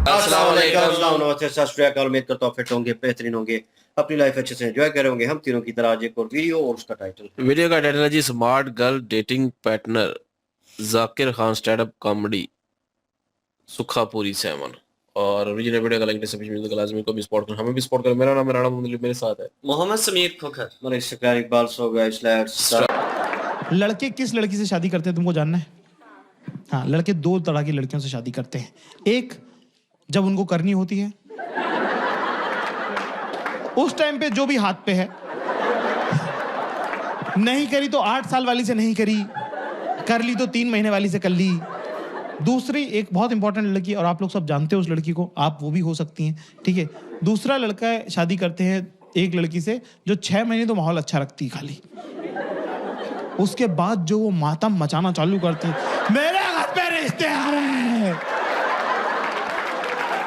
अस्सलाम वालेकुम, नमस्ते, सत श्री अकाल। उम्मीद करता हूँ फिट होंगे, बेहतरीन होंगे, अपनी लाइफ अच्छे से एंजॉय करेंगे। हम तीनों की तरह आज एक और वीडियो और उसका वीडियो का टाइटल है जी smart girl dating partner Zakir Khan stand up comedy सुखापुरी सैमन। और ओरिजिनल वीडियो का लिंक डिस्क्रिप्शन में लाजमी को भी सपोर्ट करें, हमें भी सपोर्ट करें। मेरा नाम है राणा मुंदली, मेरे साथ है मोहम्मद समीर खोखर, मेरे शिकार इकबाल सो गया। लड़के किस लड़की से शादी करते हैं तुमको जानना है? हाँ, लड़के दो तरह की लड़कियों से शादी करते हैं। एक, जब उनको करनी होती है उस टाइम पे जो भी हाथ पे है, नहीं करी तो 8 साल वाली से नहीं करी, कर ली तो 3 महीने वाली से कर ली। दूसरी एक बहुत इंपॉर्टेंट लड़की, और आप लोग सब जानते हो उस लड़की को, आप वो भी हो सकती हैं, ठीक है। दूसरा लड़का शादी करते हैं एक लड़की से जो 6 महीने तो माहौल अच्छा रखती है खाली, उसके बाद जो वो मातम मचाना चालू करती है, मेरे घर पे रिश्ते हैं,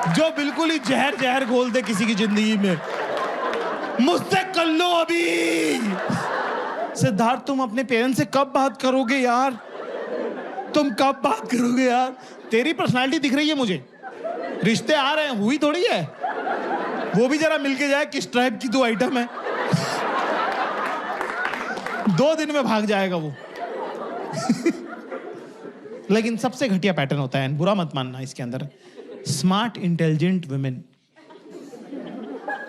जो बिल्कुल ही जहर जहर घोल दे किसी की जिंदगी में। मुझसे कर लो अभी। सिद्धार्थ, तुम अपने पेरेंट्स से कब बात करोगे यार? तुम कब बात करोगे यार? तेरी पर्सनालिटी दिख रही है मुझे, रिश्ते आ रहे हैं, हुई थोड़ी है। वो भी जरा मिलके जाए किस टाइप की 2 आइटम है। 2 दिन में भाग जाएगा वो। लेकिन सबसे घटिया पैटर्न होता है, बुरा मत मानना, इसके अंदर स्मार्ट इंटेलिजेंट वुमेन।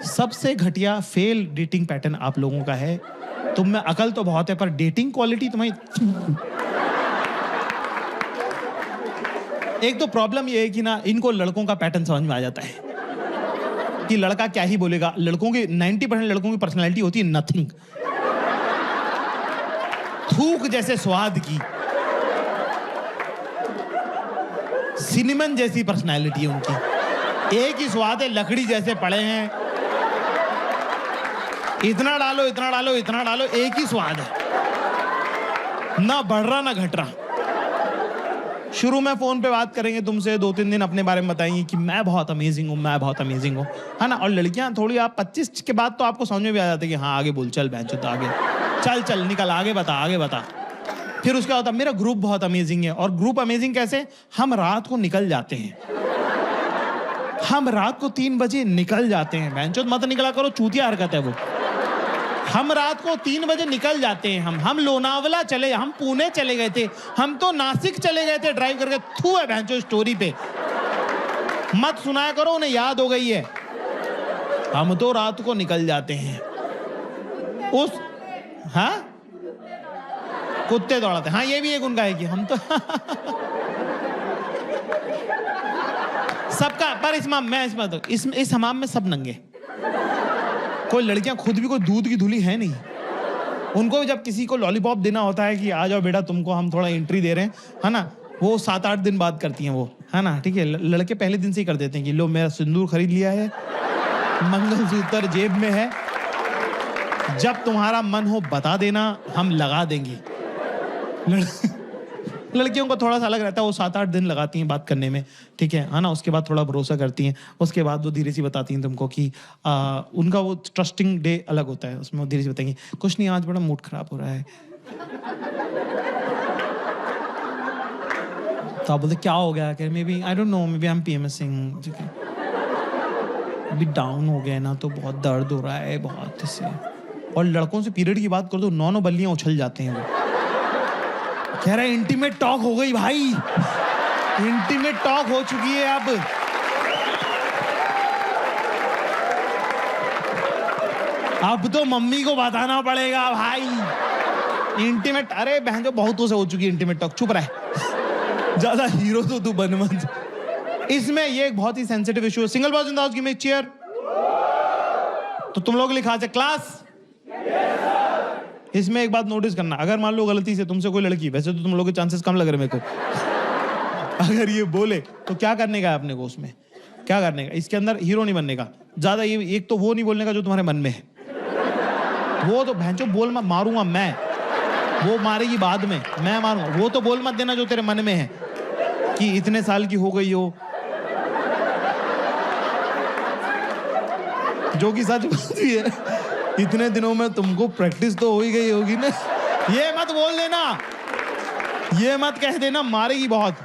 सबसे घटिया फेल डेटिंग पैटर्न आप लोगों का है। तुम में अकल तो बहुत है पर डेटिंग क्वालिटी तुम्हारी। एक तो प्रॉब्लम ये है कि ना, इनको लड़कों का पैटर्न समझ में आ जाता है कि लड़का क्या ही बोलेगा। लड़कों की 90% लड़कों की पर्सनैलिटी होती है नथिंग, थूक जैसे स्वाद की, सिनेमन जैसी पर्सनैलिटी है उनकी। एक ही स्वाद है, लकड़ी जैसे पड़े हैं, इतना डालो इतना डालो इतना डालो, एक ही स्वाद है, ना बढ़ रहा ना घट रहा। शुरू में फोन पे बात करेंगे तुमसे, 2-3 दिन अपने बारे में बताएंगे कि मैं बहुत अमेजिंग हूँ, मैं बहुत अमेजिंग हूँ, है ना। और लड़कियां थोड़ी, आप 25 के बाद तो आपको समझ में भी आ जाते हैं कि हाँ आगे बोल, चल बेंचो, आगे चल चल निकल, आगे बता आगे बता। फिर उसका होता मेरा ग्रुप बहुत अमेजिंग है। और ग्रुप अमेजिंग कैसे? हम रात को निकल जाते हैं, हम रात को 3 बजे निकल जाते हैं। बेंचो मत निकला करो, चूतिया हरकत है वो। हम रात को 3 बजे निकल जाते हैं। हम लोनावला चले, हम पुणे चले गए थे, हम तो नासिक चले गए थे ड्राइव करके। थू है भैंचो स्टोरी पे, मत सुनाया करो, उन्हें याद हो गई है। हम तो रात को निकल जाते हैं उस, हाँ कुत्ते दौड़ाते, हाँ ये भी एक उनका है कि हम तो सबका। पर इस हमाम में सब नंगे। कोई लड़कियां खुद भी कोई दूध की धुली है नहीं। उनको जब किसी को लॉलीपॉप देना होता है कि आ जाओ बेटा तुमको हम थोड़ा एंट्री दे रहे हैं, है ना, वो 7-8 दिन बाद करती हैं वो, है ना, ठीक है। लड़के पहले दिन से ही कर देते हैं कि लो मेरा सिंदूर खरीद लिया है, मंगलसूत्र जेब में है, जब तुम्हारा मन हो बता देना, हम लगा देंगे। लड़कियों को थोड़ा सा अलग रहता है, वो 7-8 दिन लगाती हैं बात करने में, ठीक है ना। उसके बाद थोड़ा भरोसा करती हैं, उसके बाद वो धीरे से बताती हैं तुमको कि उनका वो ट्रस्टिंग डे अलग होता है, उसमें वो धीरे से बताएंगी कुछ नहीं आज बड़ा मूड खराब हो रहा है। तो आप बोलते क्या हो गया? कि maybe I don't know, maybe I am PMSing, ठीक है, अभी डाउन हो गया ना तो बहुत दर्द हो रहा है बहुत से। और लड़कों से पीरियड की बात कर दो, 9 बल्लियां उछल जाते हैं वो। कह रहा है इंटीमेट टॉक हो गई भाई, इंटीमेट टॉक हो चुकी है अब तो मम्मी को बताना पड़ेगा भाई इंटीमेट। अरे बहन जो बहुतों से हो चुकी है इंटीमेट टॉक, चुप रहे, ज्यादा हीरो तो तू बन मत। इसमें ये एक बहुत ही सेंसिटिव इशू है। Single boys in the house, give me chair. तो तुम लोग लिखा क्लास। इसमें एक बात नोटिस करना, अगर मान लो गलती से तुमसे कोई लड़की, वैसे तो तुम लोगों के चांसेस कम लग रहे मेरे को, अगर ये बोले तो क्या करने का है अपने को? उसमें क्या करने का? इसके अंदर हीरो नहीं बनने का ज्यादा। ये एक तो वो नहीं बोलने का जो तुम्हारे मन में है, वो तो भैंचो बोल मत, मारूंगा मैं, वो मारेगी बाद में, मैं मारूंगा। वो तो बोल मत देना जो तेरे मन में है कि इतने साल की हो गई हो, जो कि सच बात भी है। इतने दिनों में तुमको प्रैक्टिस तो हो ही गई होगी ना। ये मत बोल देना, ये मत कह देना, मारेगी बहुत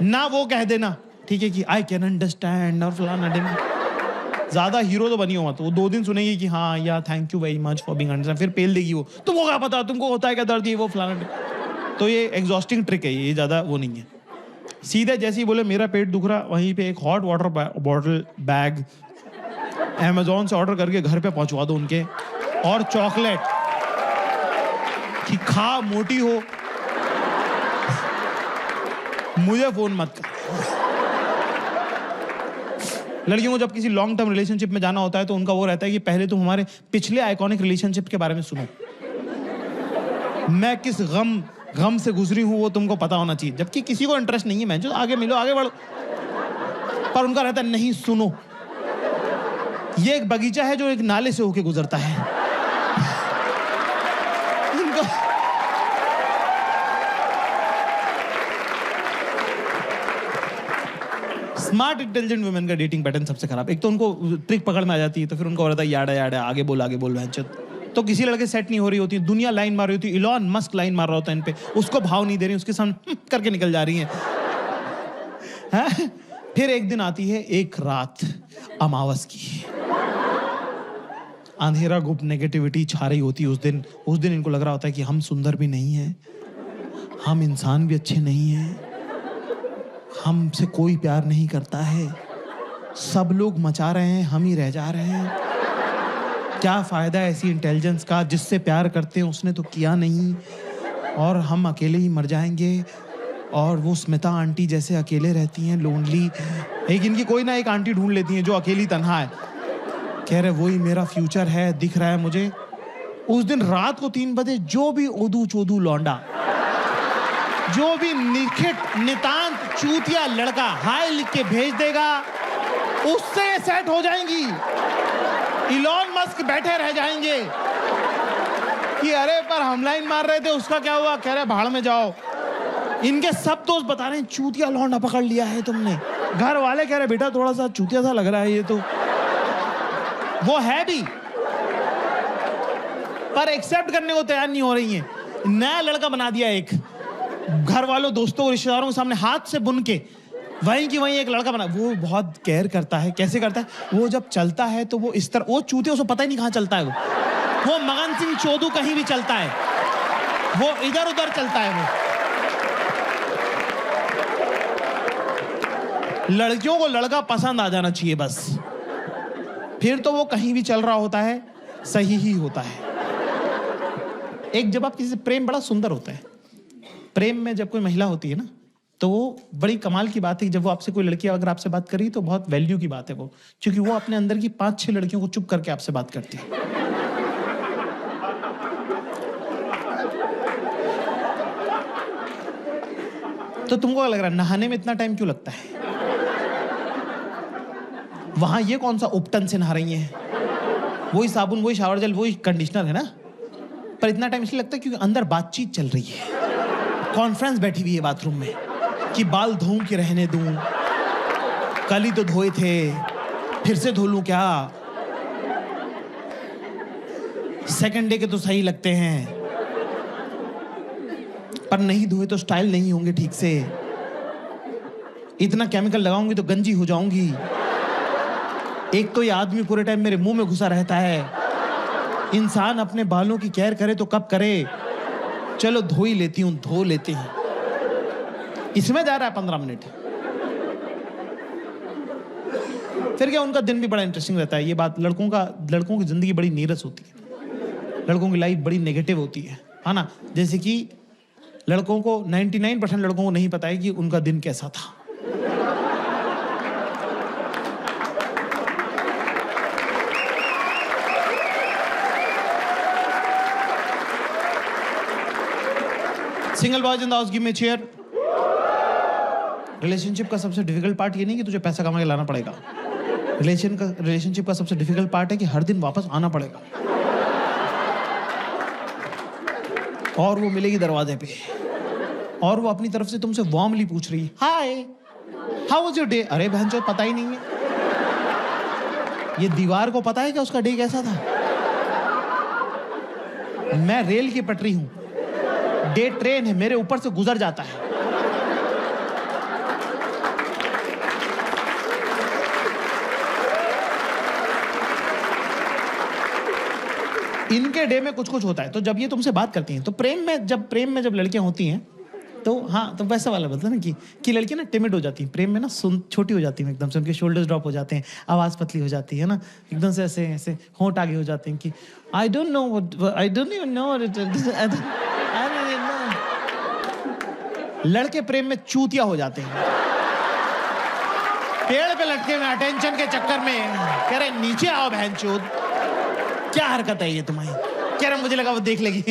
ना। वो कह देना ठीक है कि आई कैन अंडरस्टैंड और फलाना डिम। ज्यादा हीरो तो बनी हो मत, वो 2 दिन सुनेगी कि हाँ या thank you very much for being understand, फिर पेल देगी वो, तुमको क्या पता, तुमको होता है क्या दर्द, ये वो फलाना डिम। तो ये एग्जॉस्टिंग ट्रिक है, ये ज्यादा वो नहीं है। सीधे जैसे ही बोले मेरा पेट दुख रहा, वहीं पे एक hot water bottle bag Amazon से ऑर्डर करके घर पे पहुंचवा दो उनके, और चॉकलेट कि खा मोटी हो, मुझे फोन मत कर। लड़कियों को जब किसी लॉन्ग टर्म रिलेशनशिप में जाना होता है तो उनका वो रहता है कि पहले तुम हमारे पिछले आइकॉनिक रिलेशनशिप के बारे में सुनो, मैं किस गम से गुजरी हूं वो तुमको पता होना चाहिए। जबकि किसी को इंटरेस्ट नहीं है, मैं जो आगे मिलो आगे बढ़ो, पर उनका रहता है नहीं सुनो। ये एक बगीचा है जो एक नाले से होके गुजरता है, स्मार्ट इंटेलिजेंट वुमेन का डेटिंग पैटर्न सबसे खराब। एक तो उनको ट्रिक पकड़ में आ जाती है, तो फिर उनको हो रहा है याड़ा याड़ा आगे बोल भैंचोद। तो किसी लड़के सेट नहीं हो रही होती, दुनिया लाइन मार रही होती, इलॉन मस्क लाइन मार रहा होता है इन पे, उसको भाव नहीं दे रही, उसके सामने करके निकल जा रही है। फिर एक दिन आती है एक रात अमावस की, अंधेरा गुप्त नेगेटिविटी छा रही होती है उस दिन इनको लग रहा होता है कि हम सुंदर भी नहीं हैं, हम इंसान भी अच्छे नहीं हैं, हमसे कोई प्यार नहीं करता है, सब लोग मचा रहे हैं, हम ही रह जा रहे हैं। क्या फायदा ऐसी इंटेलिजेंस का, जिससे प्यार करते हैं उसने तो किया नहीं, और हम अकेले ही मर जाएंगे। और वो स्मिता आंटी जैसे अकेले रहती हैं, लोनली। एक इनकी कोई ना एक आंटी ढूंढ लेती हैं जो अकेली तन्हा है, कह रहे वही मेरा फ्यूचर है, दिख रहा है मुझे। उस दिन रात को 3 बजे जो भी ओदू चोदू लौंडा, जो भी निखिट नितांत चूतिया लड़का हाय लिख के भेज देगा, उससे सेट हो जाएंगी। इलॉन मस्क बैठे रह जाएंगे कि अरे पर हम लाइन मार रहे थे, उसका क्या हुआ, कह रहे भाड़ में जाओ। इनके सब दोस्त बता रहे हैं चूतिया लौंडा पकड़ लिया है तुमने। घर वाले कह रहे बेटा थोड़ा सा चूतिया सा लग रहा है ये तो, वो है भी, पर एक्सेप्ट करने को तैयार नहीं हो रही है। नया लड़का बना दिया एक, घर वालों दोस्तों रिश्तेदारों के सामने हाथ से बुन के वहीं की वहीं एक लड़का बना। वो बहुत केयर करता है। कैसे करता है? वो जब चलता है तो वो इस तरह, वो चूते उसको पता ही नहीं कहाँ चलता है। वो मगन सिंह चोदू कहीं भी चलता है, वो इधर उधर चलता है। वो लड़कियों को लड़का पसंद आ जाना चाहिए बस, फिर तो वो कहीं भी चल रहा होता है, सही ही होता है। एक जब आप किसी से, प्रेम बड़ा सुंदर होता है। प्रेम में जब कोई महिला होती है ना, तो वो बड़ी कमाल की बात है। जब वो आपसे कोई लड़की अगर आपसे बात करी तो बहुत वैल्यू की बात है वो, क्योंकि वो अपने अंदर की 5-6 लड़कियों को चुप करके आपसे बात करती है। तो तुमको क्या लग रहा है नहाने में इतना टाइम क्यों लगता है? वहां ये कौन सा उपटन से नहा रही है, वही साबुन, वही शावर जेल, वही कंडीशनर है ना, पर इतना टाइम इसलिए लगता है क्योंकि अंदर बातचीत चल रही है। कॉन्फ्रेंस बैठी हुई है बाथरूम में कि बाल धोऊं कि रहने दूं, कल ही तो धोए थे, फिर से धो लूं क्या, सेकंड डे के तो सही लगते हैं, पर नहीं धोए तो स्टाइल नहीं होंगे ठीक से, इतना केमिकल लगाऊंगी तो गंजी हो जाऊंगी, एक तो ये आदमी पूरे टाइम मेरे मुंह में घुसा रहता है, इंसान अपने बालों की केयर करे तो कब करे, चलो धो ही लेती हूं, धो लेते हैं। इसमें जा रहा है 15 मिनट। फिर क्या, उनका दिन भी बड़ा इंटरेस्टिंग रहता है। ये बात, लड़कों की जिंदगी बड़ी नीरस होती है, लड़कों की लाइफ बड़ी नेगेटिव होती है ना। जैसे कि लड़कों को 99% लड़कों को नहीं पता है कि उनका दिन कैसा था। Single boys in the house, give me chair. Relationship का सबसे डिफिकल्ट पार्ट ये नहीं कि तुझे पैसा कमा के लाना पड़ेगा। रिलेशनशिप का सबसे डिफिकल्ट पार्ट है कि हर दिन वापस आना पड़ेगा, और वो मिलेगी दरवाजे पे, और वो अपनी तरफ से तुमसे वार्मली पूछ रही है, hi how was your day. अरे बहनचोद पता ही नहीं है, ये दीवार को पता है कि उसका डे कैसा था। मैं रेल की पटरी हूं, डे ट्रेन है, मेरे ऊपर से गुजर जाता है। इनके डे में कुछ कुछ होता है। तो जब ये तुमसे बात करती हैं तो प्रेम में जब लड़कियां होती हैं तो हाँ, तो वैसा वाला बोलता है ना कि लड़कियां ना टिमिड हो जाती हैं प्रेम में ना, सुन छोटी हो जाती हैं एकदम से, उनके शोल्डर्स ड्रॉप हो जाते हैं, आवाज़ पतली हो जाती है ना, एकदम से ऐसे ऐसे होंठ आगे हो जाते हैं कि आई don't no, I don't even know, लड़के प्रेम में चूतिया हो जाते हैं, पेड़ पे लटके हुए अटेंशन के चक्कर में कह रहे नीचे आओ बहनचोद, क्या हरकत है ये तुम्हारी, कह रहे मुझे लगा वो देख लेगी।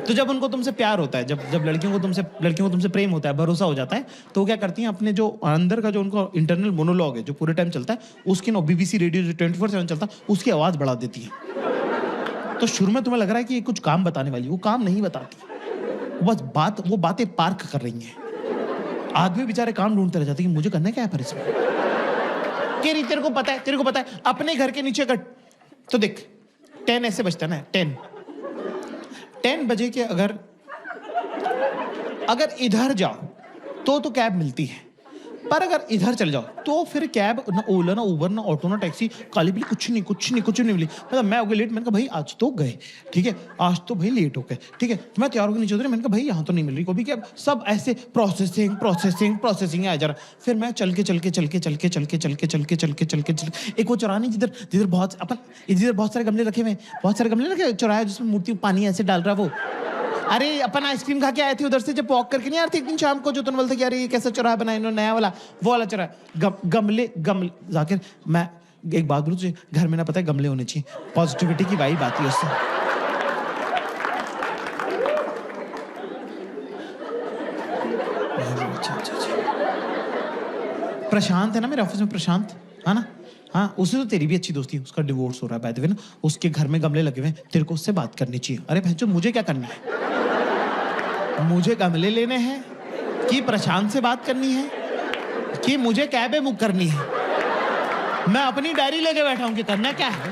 तो जब उनको तुमसे प्यार होता है, जब लड़कियों को तुमसे प्रेम होता है, भरोसा हो जाता है, तो वो क्या करती हैं, अपने जो अंदर का जो उनको इंटरनल मोनोलॉग है जो पूरे टाइम चलता है, उसकी ना बीबीसी रेडियो जो 24/7 चलता है उसकी आवाज़ बढ़ा देती है। तो शुरू में तुम्हें लग रहा है कि ये कुछ काम बताने वाली, वो काम नहीं बताती, वो बातें पार्क कर रही हैं। आदमी बेचारे काम ढूंढते रह जाते हैं कि मुझे करना क्या है पर इसमें, तेरे को पता है अपने घर के नीचे का, तो देख 10 ऐसे बजता है ना, 10 बजे के अगर इधर जाओ तो कैब मिलती है, पर अगर इधर चल जाओ तो फिर कैब ना, ओला ना, उबर ना, ऑटो ना, टैक्सी, काली बिल्ली कुछ नहीं मिली। मतलब मैं हो गया लेट, मैंने कहा भाई आज तो गए, ठीक है, आज तो भाई लेट हो गए, ठीक है, तो मैं तैयार होकर नीचे उतरी, मैंने कहा भाई यहाँ तो नहीं मिल रही कोई भी कैब, सब ऐसे प्रोसेसिंग आ जा रहा। फिर मैं चल के एक वो चौराहा नहीं जिधर बहुत सारे गमले रखे हुए हैं, चौराहा जिसमें मूर्ति पानी ऐसे डाल रहा है वो, अरे अपन आइसक्रीम खा के आए थे उधर से, जब वॉक करके नहीं आ रहे थे एक दिन शाम को, जो तुम बोलते कि अरे ये कैसा चौराहा बनाया इन्होंने नया वाला, वो वाला चौराहा, गमले जाकिर, मैं एक बात बोलूं तुझे, घर में ना पता है गमले होने चाहिए, पॉजिटिविटी की वाइब आती है उससे। प्रशांत है ना मेरे ऑफिस में, प्रशांत, है ना, हाँ, उससे तो तेरी भी अच्छी दोस्ती है, उसका डिवोर्स हो रहा है बाय द वे ना, उसके घर में गमले लगे हुए हैं, तेरे को उससे बात करनी चाहिए। अरे भैंचो मुझे क्या करना है, मुझे गमले लेने हैं कि प्रशांत से बात करनी है कि मुझे कैबे बुक करनी है, मैं अपनी डायरी लेके बैठा हूं कि करना क्या है।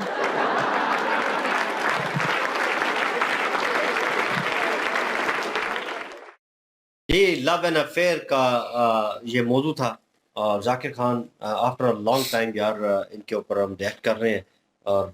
ये लव एंड अफेयर का ये मौजू था। Zakir Khan after a long time यार इनके ऊपर हम रिएक्ट कर रहे हैं, और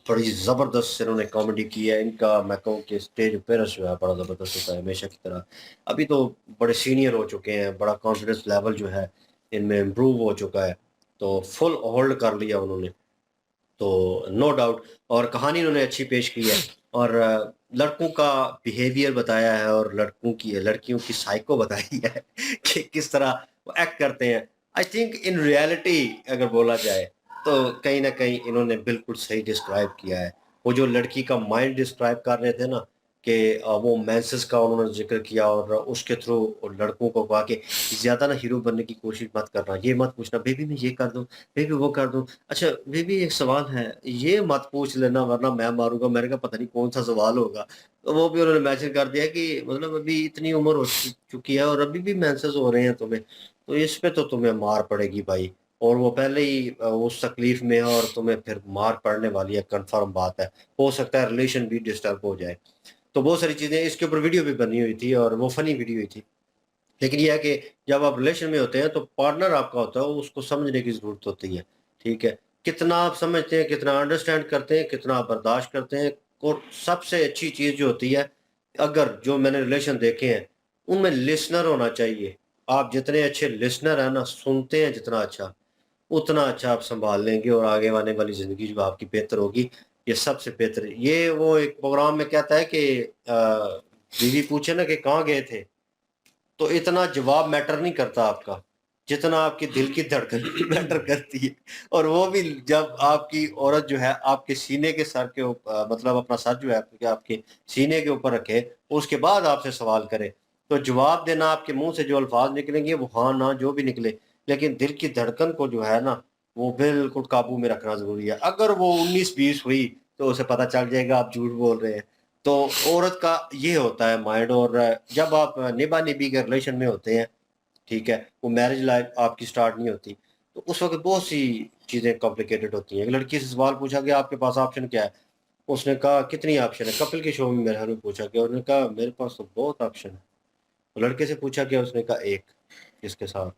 बड़ी ज़बरदस्त इन्होंने कॉमेडी की है। इनका मैं कहूँ कि स्टेज अपेयरेंस जो है बड़ा ज़बरदस्त होता है हमेशा की तरह। अभी तो बड़े सीनियर हो चुके हैं, बड़ा कॉन्फिडेंस लेवल जो है इनमें इम्प्रूव हो चुका है, तो फुल होल्ड कर लिया उन्होंने, तो नो डाउट। और कहानी उन्होंने अच्छी पेश की है, और लड़कों का बिहेवियर बताया है, और लड़कियों की साइको बताई है कि किस तरह वो एक्ट करते हैं। आई थिंक इन रियलिटी अगर बोला जाए तो कहीं ना कहीं इन्होंने बिल्कुल सही डिस्क्राइब किया है। वो जो लड़की का माइंड डिस्क्राइब कर रहे थे ना, कि वो मेंसेस का उन्होंने जिक्र किया, और उसके थ्रू लड़कों को कहा कि ज़्यादा ना हीरो बनने की कोशिश मत करना, ये मत पूछना बेबी मैं ये कर दूं, बेबी वो कर दूं, अच्छा बेबी एक सवाल है, ये मत पूछ लेना वरना मैं मारूंगा। मैंने कहा पता नहीं कौन सा सवाल होगा, तो वो भी उन्होंने मैसेज कर दिया कि मतलब अभी इतनी उम्र हो चुकी है और अभी भी मेंसेस हो रहे हैं तुम्हें, तो इस पे तो तुम्हें मार पड़ेगी भाई, और वो पहले ही उस तकलीफ में है और तुम्हें फिर मार पड़ने वाली है, कंफर्म बात है। हो सकता है रिलेशन भी डिस्टर्ब हो जाए। तो बहुत सारी चीज़ें इसके ऊपर वीडियो भी बनी हुई थी, और वो फनी वीडियो हुई थी। लेकिन ये है कि जब आप रिलेशन में होते हैं तो पार्टनर आपका होता है, उसको समझने की ज़रूरत होती है, ठीक है? कितना आप समझते हैं, कितना अंडरस्टैंड करते हैं, कितना आप बर्दाश्त करते हैं, और सबसे अच्छी चीज़ जो होती है, अगर जो मैंने रिलेशन देखे हैं, उनमें लिसनर होना चाहिए। आप जितने अच्छे लिसनर हैं ना, सुनते हैं जितना अच्छा, उतना अच्छा आप सँभाल लेंगे, और आगे आने वाली ज़िंदगी जो आपकी बेहतर होगी, ये सबसे बेहतर है। ये वो एक प्रोग्राम में कहता है कि बीवी पूछे ना कि कहाँ गए थे? तो इतना जवाब मैटर नहीं करता आपका, जितना आपके दिल की धड़कन मैटर करती है। और वो भी जब आपकी औरत जो है आपके सीने के सर के मतलब अपना सर जो है आपके सीने के ऊपर रखे, उसके बाद आपसे सवाल करे, तो जवाब देना, आपके मुँह से जो अल्फ़ाज़ निकलेंगे वो हाँ, ना जो भी निकले, लेकिन दिल की धड़कन को जो है ना, वो बिल्कुल काबू में रखना ज़रूरी है। अगर वो 19-20 हुई, तो उसे पता चल जाएगा आप झूठ बोल रहे हैं। तो औरत का ये होता है माइंड। और जब आप निभा-निभी के रिलेशन में होते हैं, ठीक है, वो मैरिज लाइफ आपकी स्टार्ट नहीं होती, तो उस वक़्त बहुत सी चीज़ें कॉम्प्लिकेटेड होती हैं। एक लड़की से सवाल पूछा गया आपके पास ऑप्शन क्या है? उसने कहा कितनी ऑप्शन है? कपिल के शो में मेरे हर पूछा गया, उसने कहा मेरे पास तो बहुत ऑप्शन है। तो लड़के से पूछा गया, उसने कहा एक, किसके साथ?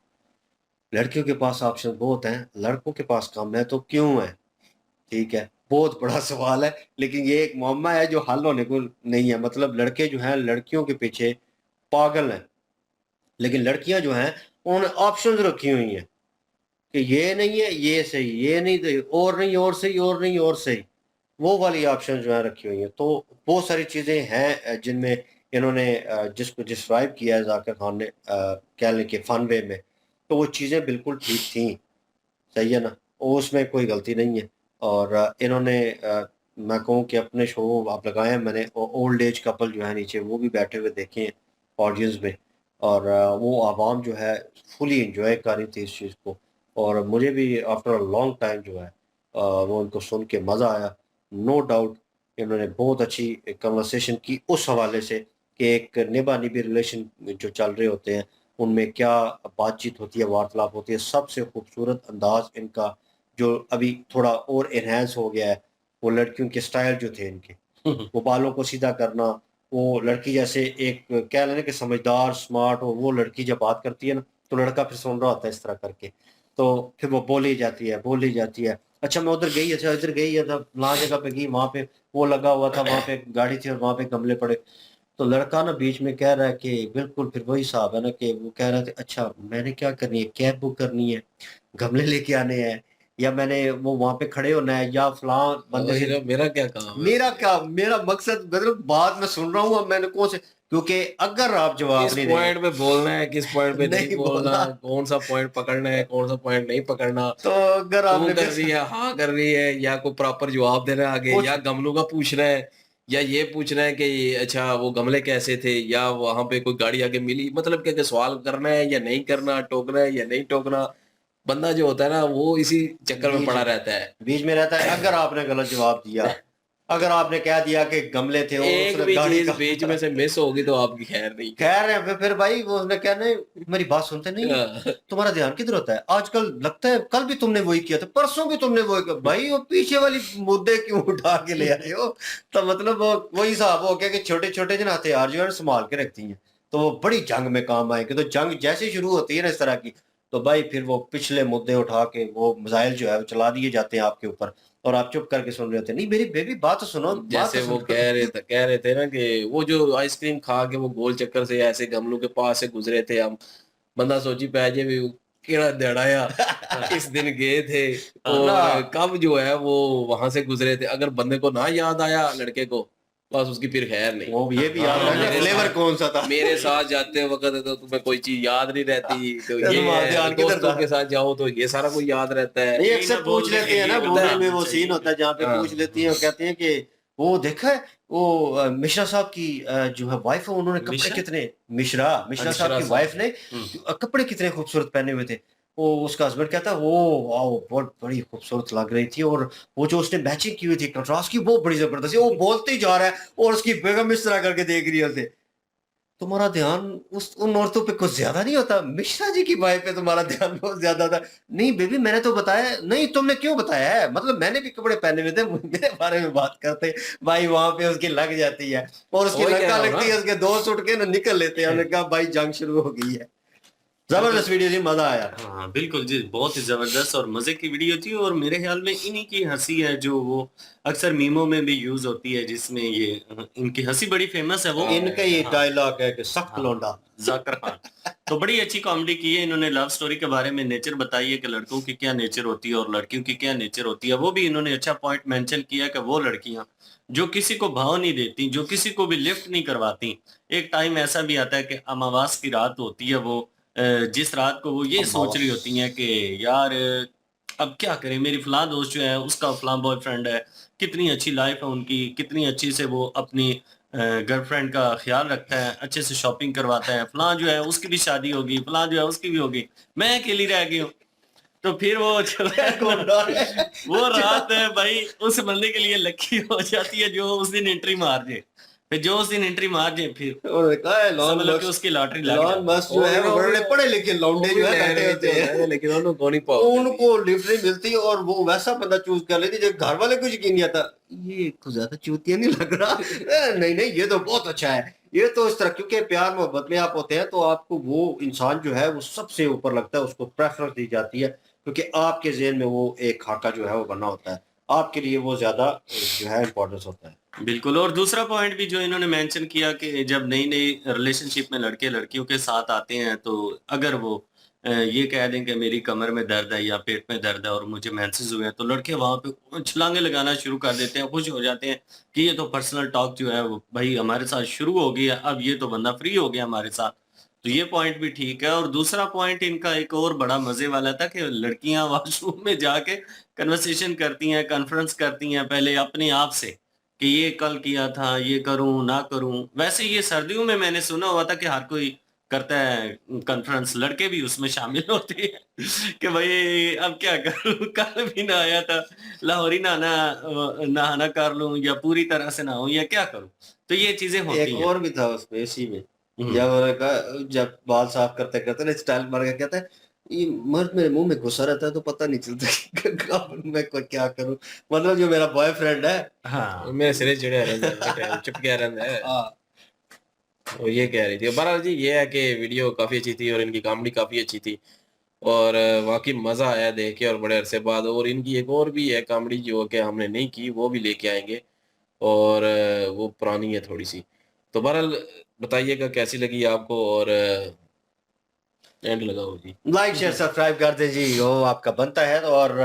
लड़कियों के पास ऑप्शन बहुत हैं, लड़कों के पास कम है, तो क्यों है? ठीक है, बहुत बड़ा सवाल है, लेकिन ये एक मुअम्मा है जो हल होने को नहीं है। मतलब लड़के जो हैं लड़कियों के पीछे पागल हैं, लेकिन लड़कियां जो हैं उन्होंने ऑप्शंस रखी हुई हैं कि ये नहीं है ये सही, ये नहीं तो और नहीं और सही, और नहीं और सही, वो वाली ऑप्शन जो है रखी हुई हैं। तो बहुत सारी चीज़ें हैं जिनमें इन्होंने जिसको डिस्क्राइब किया है जाकिर खान ने, कह लें कि फन वे में, तो वो चीज़ें बिल्कुल ठीक थी। सही है ना? वो उसमें कोई गलती नहीं है। और इन्होंने मैं कहूँ कि अपने शो आप लगाए हैं मैंने, ओल्ड एज कपल जो है नीचे वो भी बैठे हुए देखे हैं ऑडियंस में, और वो आवाम जो है फुली एंजॉय कर रही थी इस चीज़ को। और मुझे भी आफ्टर अ लॉन्ग टाइम जो है वो उनको सुन के मज़ा आया। नो डाउट इन्होंने बहुत अच्छी कन्वर्सेशन की उस हवाले से कि एक निभा-निभी रिलेशन जो चल रहे होते हैं, उनमें क्या बातचीत होती है, वार्तालाप होती है। सबसे खूबसूरत अंदाज़ इनका जो अभी थोड़ा और एनहांस हो गया है, वो लड़कियों के स्टाइल जो थे इनके, वो बालों को सीधा करना, वो लड़की जैसे एक कह लें ना कि समझदार, स्मार्ट, और वो लड़की जब बात करती है ना, तो लड़का फिर सुन रहा होता है इस तरह करके। तो फिर वो बोली जाती है, बोली जाती है, "अच्छा मैं उधर गई, अच्छा इधर गई, अच्छा फलाँ जगह पे गई, वहाँ पे वो लगा हुआ था, वहाँ पे गाड़ी थी और वहाँ पे गमले पड़े।" तो लड़का ना बीच में कह रहा है कि बिल्कुल फिर वही हिसाब है ना कि वो कह रहा था, अच्छा मैंने क्या करनी है, कैब बुक करनी है, गमले लेके आने हैं, या मैंने वो वहाँ पे खड़े होना है, या फलां बंदे वही से ना, मेरा क्या काम है मेरा उसमें? क्या, मेरा मकसद मतलब बात मैं सुन रहा हूँ, अब मैंने कौन से, क्योंकि अगर आप जवाब किस नहीं देंगे पॉइंट पे बोलना है, किस पॉइंट पे नहीं नहीं बोलना, बोलना, कौन सा पॉइंट पकड़ना है, कौन सा पॉइंट नहीं पकड़ना, तो अगर तू आपने कर रही है, हाँ कर रही है, या कोई प्रॉपर जवाब देना है आगे, कुछ या गमलों का पूछना है, या ये पूछना है कि अच्छा वो गमले कैसे थे, या वहां पे कोई गाड़ी आगे मिली, मतलब क्या क्या सवाल करना है या नहीं करना, टोकना है या नहीं टोकना। बंदा जो होता है ना वो इसी चक्कर में बीच पड़ा रहता है। बीच में रहता है, अगर आपने गलत जवाब दिया, अगर आपने कह दिया कि गमले थे और एक उसने भी गाड़ी चीज का बीच में से मिस होगी तो आपकी खैर नहीं। खैर है, फिर भाई वो उसने कहना है, मेरी बात सुनते नहीं हो, हाँ। तुम्हारा ध्यान किधर होता है? आजकल लगता है कल भी तुमने वही किया था, परसों भी तुमने वही किया, भाई वो पीछे वाली मुद्दे क्यों उठा के ले आए हो? तो मतलब वो वही हिसाब हो गया कि छोटे छोटे जो हथियार जो है संभाल के रखती हैं, तो वो बड़ी जंग में काम आएंगे। तो जंग जैसे शुरू होती है ना इस तरह की, तो भाई फिर वो पिछले मुद्दे उठा के वो मिसाइल जो है वो चला दिए जाते हैं आपके ऊपर, और आप चुप करके सुन रहे होते हैं। नहीं मेरी बेबी बात तो सुनो, बात तो जैसे वो सुनो। कह रहे थे ना कि वो जो आइसक्रीम खा के वो गोल चक्कर से ऐसे गमलों के पास से गुजरे थे हम, बंदा सोची पै जे भी केड़ा दड़ाया इस दिन गए थे, है ना? और कब जो है वो वहां से गुजरे थे। अगर बंदे को ना याद आया लड़के को, बस उसकी फिर खैर नहीं। वो ये भी याद तो रखना फ्लेवर कौन सा था। मेरे साथ जाते वक्त तो तुम्हें कोई चीज याद नहीं रहती, तो तो ये तुम्हारा है ध्यान किधर दोस्तों था? के साथ जाओ तो ये सारा कुछ याद रहता है। नहीं यही ना अक्सर पूछ बोलने लेते के हैं ना, लिए पता मूवी बता है? में देना वो सीन चाहिए। होता है जहाँ पे हाँ पूछ लेती हैं और कहते हैं कि वो देखा है वो मिश्रा साहब की जो है वाइफ है, उन्होंने कपड़े मिश्रा? कितने, मिश्रा मिश्रा साहब मिश्रा की वाइफ साहब। ने कपड़े कितने खूबसूरत पहने हुए थे। वो उसका हस्बैंड कहता है वो वाओ बहुत बड़ी खूबसूरत लग रही थी, और वो जो उसने मैचिंग की हुई थी कंट्रास्ट की, वो बड़ी जबरदस्त थी। वो बोलते ही जा रहा है और उसकी बेगम इस तरह करके देख रही होते, तुम्हारा ध्यान उस उन औरतों पे कुछ ज्यादा नहीं होता? मिश्रा जी की वाइफ पे तुम्हारा ध्यान बहुत ज्यादा था। नहीं बेबी मैंने तो बताया नहीं, तुमने क्यों बताया है? मतलब मैंने भी कपड़े पहने हुए थे, मेरे बारे में बात करते भाई, वहां पे उसकी लग जाती है, और उसकी वही कह लड़का रहा हूँ लगती ना। है, उसके दोस्त उठ के ना निकल लेते हैं। हमने कहा भाई जंग शुरू हो गई है। बिल्कुल। जबरदस्त वीडियो जी, मजा आया। हाँ बिल्कुल जी, बहुत ही जबरदस्त और मजे की वीडियो थी, और मेरे ख्याल में इन्हीं की हंसी है जो वो अक्सर मीमों में भी यूज होती है, जिसमें ये इनकी हंसी बड़ी फेमस है वो। इनका ये हाँ डायलॉग है कि सख्त हाँ, लौंडा। जाकिर खान तो बड़ी अच्छी कॉमेडी की है इन्होंने। लव स्टोरी के बारे में नेचर बताई है कि लड़कों की क्या नेचर होती है और लड़कियों की क्या नेचर होती है। वो भी इन्होंने अच्छा पॉइंट मेंशन किया कि वो लड़कियां जो किसी को भाव नहीं देती, जो किसी को भी लिफ्ट नहीं करवाती, एक टाइम ऐसा भी आता है कि अमावस की रात होती है वो, जिस रात को वो ये सोच रही होती हैं कि यार अब क्या करें, मेरी फलां दोस्त जो है उसका फलां बॉयफ्रेंड है, कितनी अच्छी लाइफ है उनकी, कितनी अच्छी से वो अपनी गर्लफ्रेंड का ख्याल रखता है, अच्छे से शॉपिंग करवाता है, फलां जो है उसकी भी शादी होगी, फलां जो है उसकी भी होगी, मैं अकेली रह गई हूँ। तो फिर वो जो है ना, कौन डर है? वो रात है भाई उस बंदे के लिए लकी हो जाती है जो उस दिन एंट्री मार जाए। फिर जो उस दिन एंट्री मार जाए फिर उन्होंने कहा है लॉन समझ लो कि मस्क, उसकी लॉटरी लग लॉन जाती है। मस्क जो है वो बड़े पढ़े लिखे वो लौंडे भी जो है लहर बैठे में होते होता है हैं, लेकिन उन्होंने को नहीं पाओ उनको लिफ्ट नहीं मिलती, और वो वैसा बंदा चूज कर लेती जो घर वाले को यकीन नहीं आता, ये तो ज्यादा चूतिया नहीं लग रहा। नहीं नहीं ये तो बहुत अच्छा है, ये तो इस तरह, क्योंकि प्यार मोहब्बत में आप होते हैं तो आपको वो इंसान जो है वो सबसे ऊपर लगता है, उसको प्रेफरेंस दी जाती है, क्योंकि आपके ज़हन में वो एक खाका जो है वो बना होता है, आपके लिए वो ज़्यादा जो है इम्पोर्टेंस होता है। बिल्कुल। और दूसरा पॉइंट भी जो इन्होंने मेंशन किया कि जब नई-नई रिलेशनशिप में लड़के लड़कियों के साथ आते हैं तो अगर वो ये कह दें कि मेरी कमर में दर्द है या पेट में दर्द है और मुझे मेंसेस हुए हैं, तो लड़के वहाँ पे छलांगे लगाना शुरू कर देते हैं, खुश हो जाते हैं कि ये तो पर्सनल टॉक जो है वो भाई हमारे साथ शुरू हो गई है, अब ये तो बंदा फ्री हो गया हमारे साथ। तो ये पॉइंट भी ठीक है। और दूसरा पॉइंट इनका एक और बड़ा मज़े वाला था कि लड़कियाँ वॉशरूम में जाके कन्वर्सेशन करती हैं, कॉन्फ्रेंस करती हैं पहले अपने आप से कि ये कल किया था, ये करूँ, ना करूँ। वैसे ये सर्दियों में मैंने सुना हुआ था कि हर कोई करता है कॉन्फ्रेंस, लड़के भी उसमें शामिल होते हैं कि भई अब क्या करूँ? कल भी नहाया था, लाहौरी नहाना कर लूँ या पूरी तरह से नहाऊँ या क्या करूँ? तो ये चीज़ें होती एक हैं। और भी था उसमें इसी में, हुँ। जब उन्होंने कहा, जब बाल साफ करते-करते ना स्टाइल मार के कहता है, ये मर्द मेरे मुँह में घुसा रहता है तो पता नहीं चलता कि कब मैं को क्या करूँ? मतलब जो मेरा बॉयफ्रेंड है। हाँ। मेरे सिरे चिढ़िया रहंदा है, हर टाइम चुप रहंदा है। हाँ। वो ये कह रही थी। बहरहाल जी ये है कि वीडियो काफ़ी अच्छी थी और इनकी कॉमेडी काफ़ी अच्छी थी और वाक़ई मज़ा आया देख के और बड़े अरसे बाद। और इनकी एक और भी है कॉमेडी जो कि हमने नहीं की, वो भी लेके आएँगे और वो पुरानी है थोड़ी-सी। तो बहरहाल बताइएगा कैसी लगी आपको और एंड लगाओ जी। लाइक शेयर सब्सक्राइब कर दें जी, वो आपका बनता है। और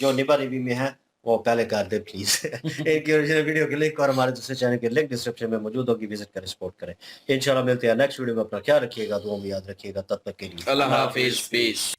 जो निभा रिवी में है वो पहले कर दें प्लीज। इनकी ओरिजिनल वीडियो के लिंक और हमारे दूसरे चैनल के लिंक डिस्क्रिप्शन में मौजूद होगी, विजिट करें, सपोर्ट करें। इंशाल्लाह मिलते हैं नेक्स्ट वीडियो में। अपना ख्याल रखिएगा, दुआ में याद रखिएगा। तब तक के लिए अल्लाह हाफ़िज़, पीस।